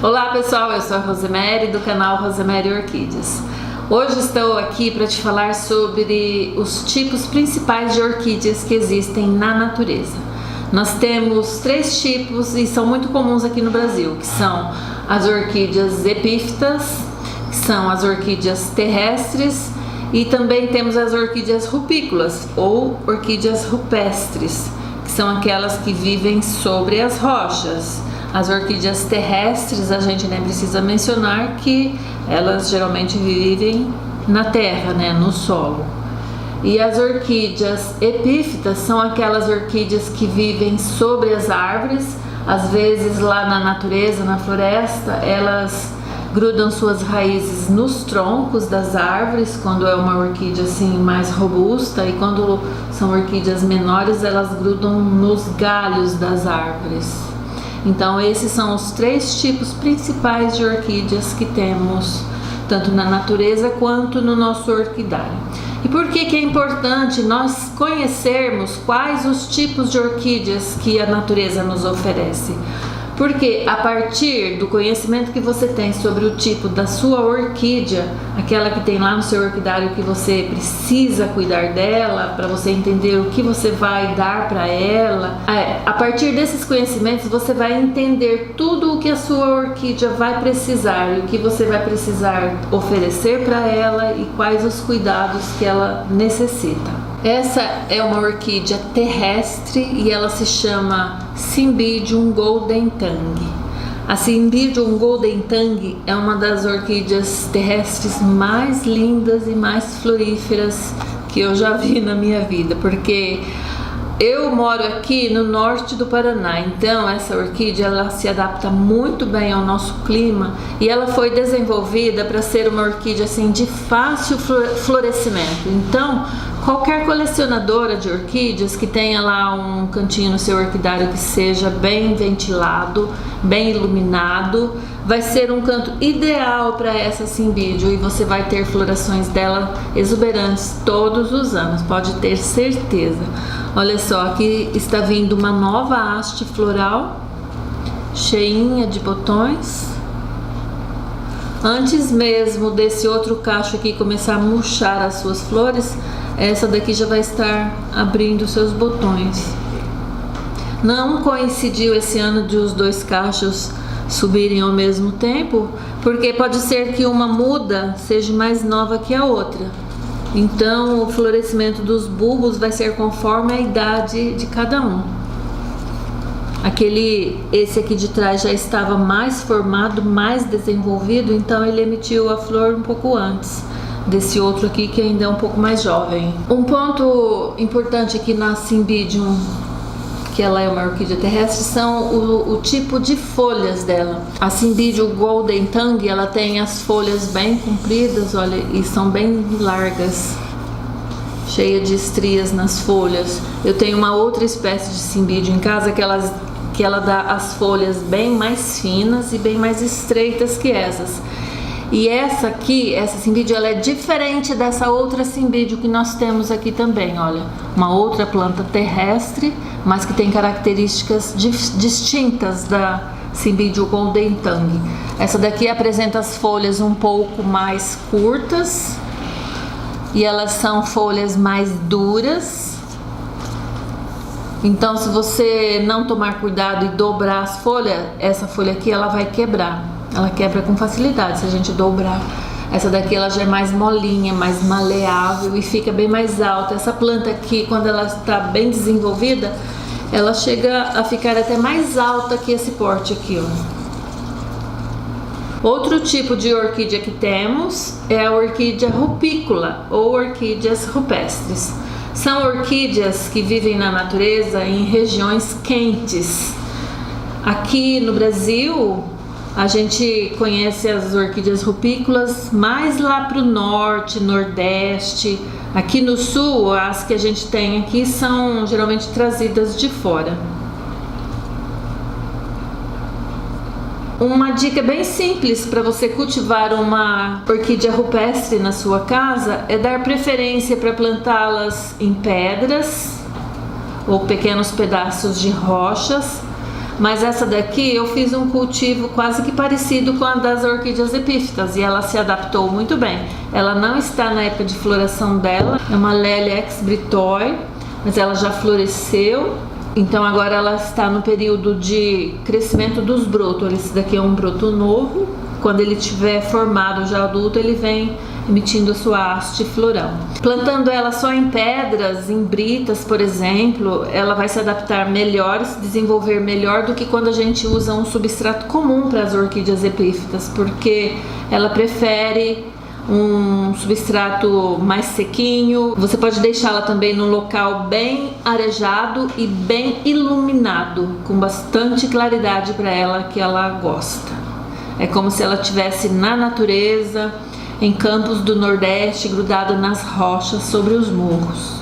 Olá pessoal, eu sou a Rosemary do canal Rosemary Orquídeas. Hoje estou aqui para te falar sobre os tipos principais de orquídeas que existem na natureza. Nós temos 3 tipos e são muito comuns aqui no Brasil, que são as orquídeas epífitas, que são as orquídeas terrestres, e também temos as orquídeas rupícolas ou orquídeas rupestres, que são aquelas que vivem sobre as rochas. As orquídeas terrestres a gente nem precisa mencionar que elas geralmente vivem na terra, né, no solo. E as orquídeas epífitas são aquelas orquídeas que vivem sobre as árvores, às vezes lá na natureza, na floresta, elas grudam suas raízes nos troncos das árvores, quando é uma orquídea assim mais robusta, e quando são orquídeas menores, elas grudam nos galhos das árvores. Então esses são os 3 tipos principais de orquídeas que temos, tanto na natureza quanto no nosso orquidário. E por que é importante nós conhecermos quais os tipos de orquídeas que a natureza nos oferece? Porque a partir do conhecimento que você tem sobre o tipo da sua orquídea, aquela que tem lá no seu orquidário que você precisa cuidar dela, para você entender o que você vai dar para ela, a partir desses conhecimentos você vai entender tudo o que a sua orquídea vai precisar, e o que você vai precisar oferecer para ela e quais os cuidados que ela necessita. Essa é uma orquídea terrestre e ela se chama Cymbidium Golden Tongue. A Cymbidium Golden Tongue é uma das orquídeas terrestres mais lindas e mais floríferas que eu já vi na minha vida, porque eu moro aqui no norte do Paraná, então essa orquídea ela se adapta muito bem ao nosso clima e ela foi desenvolvida para ser uma orquídea assim de fácil florescimento. Então qualquer colecionadora de orquídeas que tenha lá um cantinho no seu orquidário que seja bem ventilado, bem iluminado, vai ser um canto ideal para essa Cymbidium, e você vai ter florações dela exuberantes todos os anos, pode ter certeza. Olha só, aqui está vindo uma nova haste floral, cheinha de botões. Antes mesmo desse outro cacho aqui começar a murchar as suas flores, essa daqui já vai estar abrindo seus botões. Não coincidiu esse ano de os 2 cachos subirem ao mesmo tempo, porque pode ser que uma muda seja mais nova que a outra. Então o florescimento dos bulbos vai ser conforme a idade de cada um. Esse aqui de trás já estava mais formado, mais desenvolvido, então ele emitiu a flor um pouco antes desse outro aqui que ainda é um pouco mais jovem. Um ponto importante aqui na Cymbidium, que ela é uma orquídea terrestre, são o tipo de folhas dela. A Cymbidium Golden Tongue, ela tem as folhas bem compridas, olha, e são bem largas, cheia de estrias nas folhas. Eu tenho uma outra espécie de Cymbidium em casa que ela dá as folhas bem mais finas e bem mais estreitas que essas. E essa aqui, essa Cymbidium, ela é diferente dessa outra Cymbidium que nós temos aqui também, olha. Uma outra planta terrestre, mas que tem características distintas da Cymbidium Golden Tongue. Essa daqui apresenta as folhas um pouco mais curtas e elas são folhas mais duras. Então, se você não tomar cuidado e dobrar as folhas, essa folha aqui ela vai quebrar. Ela quebra com facilidade se a gente dobrar. Essa daqui ela já é mais molinha, mais maleável e fica bem mais alta. Essa planta aqui, quando ela está bem desenvolvida, ela chega a ficar até mais alta que esse porte aqui, ó. Outro tipo de orquídea que temos é a orquídea rupícola ou orquídeas rupestres. São orquídeas que vivem na natureza em regiões quentes. Aqui no Brasil, a gente conhece as orquídeas rupícolas mais lá para o norte, nordeste. Aqui no sul, as que a gente tem aqui são geralmente trazidas de fora. Uma dica bem simples para você cultivar uma orquídea rupestre na sua casa é dar preferência para plantá-las em pedras ou pequenos pedaços de rochas, Mas essa daqui eu fiz um cultivo quase que parecido com a das orquídeas epífitas e ela se adaptou muito bem. Ela não está na época de floração dela, é uma Lélia ex Britoi, mas ela já floresceu. Então agora ela está no período de crescimento dos brotos. Esse daqui é um broto novo. Quando ele estiver formado já adulto, ele vem emitindo a sua haste floral. Plantando ela só em pedras, em britas, por exemplo, ela vai se adaptar melhor, se desenvolver melhor do que quando a gente usa um substrato comum para as orquídeas epífitas, porque ela prefere um substrato mais sequinho. Você pode deixá-la também num local bem arejado e bem iluminado, com bastante claridade para ela, que ela gosta. É como se ela estivesse na natureza, em campos do Nordeste, grudada nas rochas sobre os morros.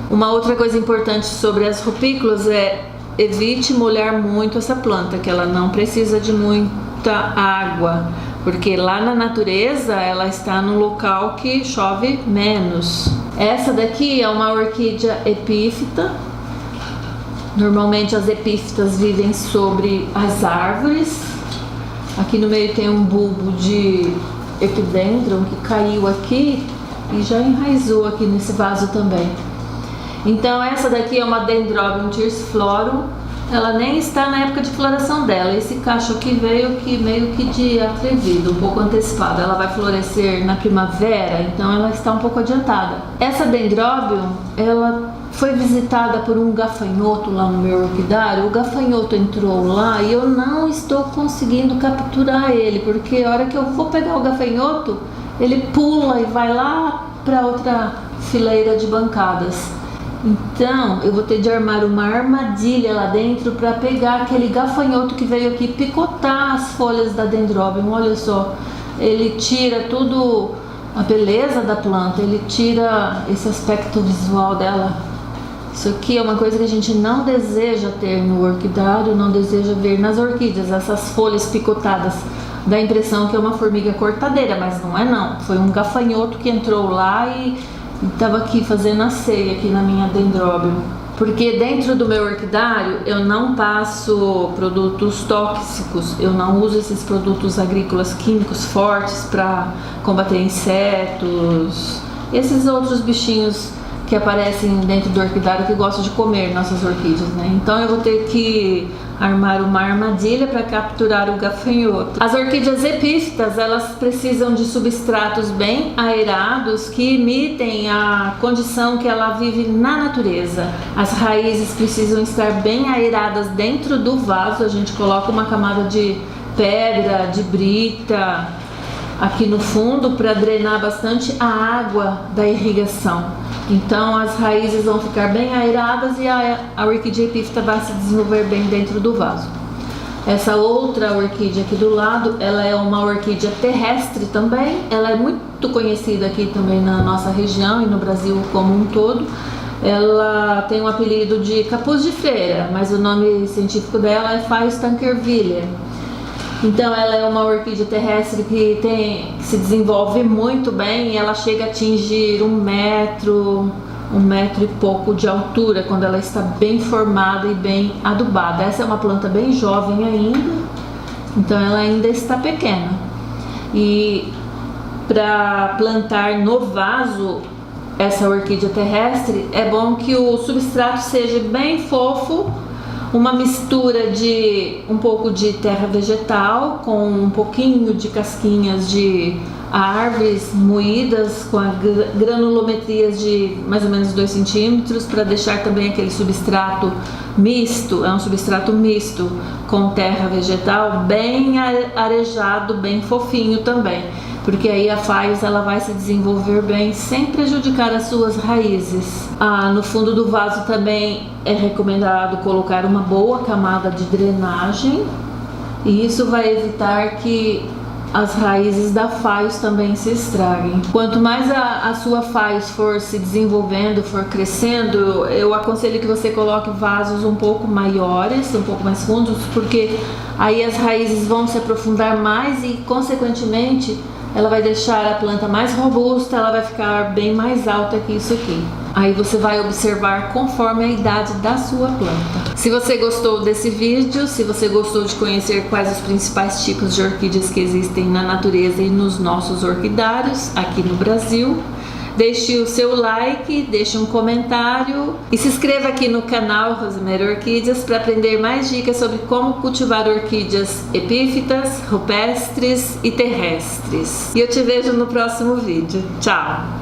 Uma outra coisa importante sobre as rupícolas é evite molhar muito essa planta, que ela não precisa de muita água, porque lá na natureza ela está num local que chove menos. Essa daqui é uma orquídea epífita. Normalmente as epífitas vivem sobre as árvores. Aqui no meio tem um bulbo de epidendron que caiu aqui e já enraizou aqui nesse vaso também. Então essa daqui é uma Dendrobium thyrsophlorum. Ela nem está na época de floração dela. Esse cacho aqui veio que meio que de atrevido, um pouco antecipado. Ela vai florescer na primavera, então ela está um pouco adiantada. Essa Dendrobium, ela foi visitada por um gafanhoto lá no meu orquidário. O gafanhoto entrou lá e eu não estou conseguindo capturar ele, porque a hora que eu vou pegar o gafanhoto, ele pula e vai lá para outra fileira de bancadas. Então eu vou ter de armar uma armadilha lá dentro para pegar aquele gafanhoto que veio aqui picotar as folhas da Dendrobium. Olha só, ele tira tudo, a beleza da planta, ele tira esse aspecto visual dela. Isso aqui é uma coisa que a gente não deseja ter no orquidário, não deseja ver nas orquídeas. Essas folhas picotadas dá a impressão que é uma formiga cortadeira, mas não é não. Foi um gafanhoto que entrou lá e estava aqui fazendo a ceia aqui na minha Dendrobium. Porque dentro do meu orquidário eu não passo produtos tóxicos, eu não uso esses produtos agrícolas químicos fortes para combater insetos, esses outros bichinhos que aparecem dentro do orquidário que gostam de comer nossas orquídeas, né? Então eu vou ter que armar uma armadilha para capturar o gafanhoto. As orquídeas epífitas, elas precisam de substratos bem aerados que imitem a condição que ela vive na natureza. As raízes precisam estar bem aeradas dentro do vaso. A gente coloca uma camada de pedra, de brita aqui no fundo para drenar bastante a água da irrigação. Então as raízes vão ficar bem aeradas e a orquídea epífita vai se desenvolver bem dentro do vaso. Essa outra orquídea aqui do lado, ela é uma orquídea terrestre também. Ela é muito conhecida aqui também na nossa região e no Brasil como um todo. Ela tem um apelido de capuz de freira, mas o nome científico dela é Phaeus tankerville. Então ela é uma orquídea terrestre que se desenvolve muito bem e ela chega a atingir 1 metro e pouco de altura quando ela está bem formada e bem adubada. Essa é uma planta bem jovem ainda, então ela ainda está pequena. E para plantar no vaso essa orquídea terrestre é bom que o substrato seja bem fofo, uma mistura de um pouco de terra vegetal com um pouquinho de casquinhas de árvores moídas com granulometrias de mais ou menos 2 centímetros para deixar também aquele substrato misto, é um substrato misto com terra vegetal bem arejado, bem fofinho também, porque aí a Phaeus ela vai se desenvolver bem sem prejudicar as suas raízes. No fundo do vaso também é recomendado colocar uma boa camada de drenagem e isso vai evitar que as raízes da Phaeus também se estraguem. Quanto mais a sua Phaeus for se desenvolvendo, for crescendo, eu aconselho que você coloque vasos um pouco maiores, um pouco mais fundos, porque aí as raízes vão se aprofundar mais e, consequentemente, ela vai deixar a planta mais robusta, ela vai ficar bem mais alta que isso aqui. Aí você vai observar conforme a idade da sua planta. Se você gostou desse vídeo, se você gostou de conhecer quais os principais tipos de orquídeas que existem na natureza e nos nossos orquidários aqui no Brasil, deixe o seu like, deixe um comentário e se inscreva aqui no canal Rosemary Orquídeas para aprender mais dicas sobre como cultivar orquídeas epífitas, rupestres e terrestres. E eu te vejo no próximo vídeo. Tchau!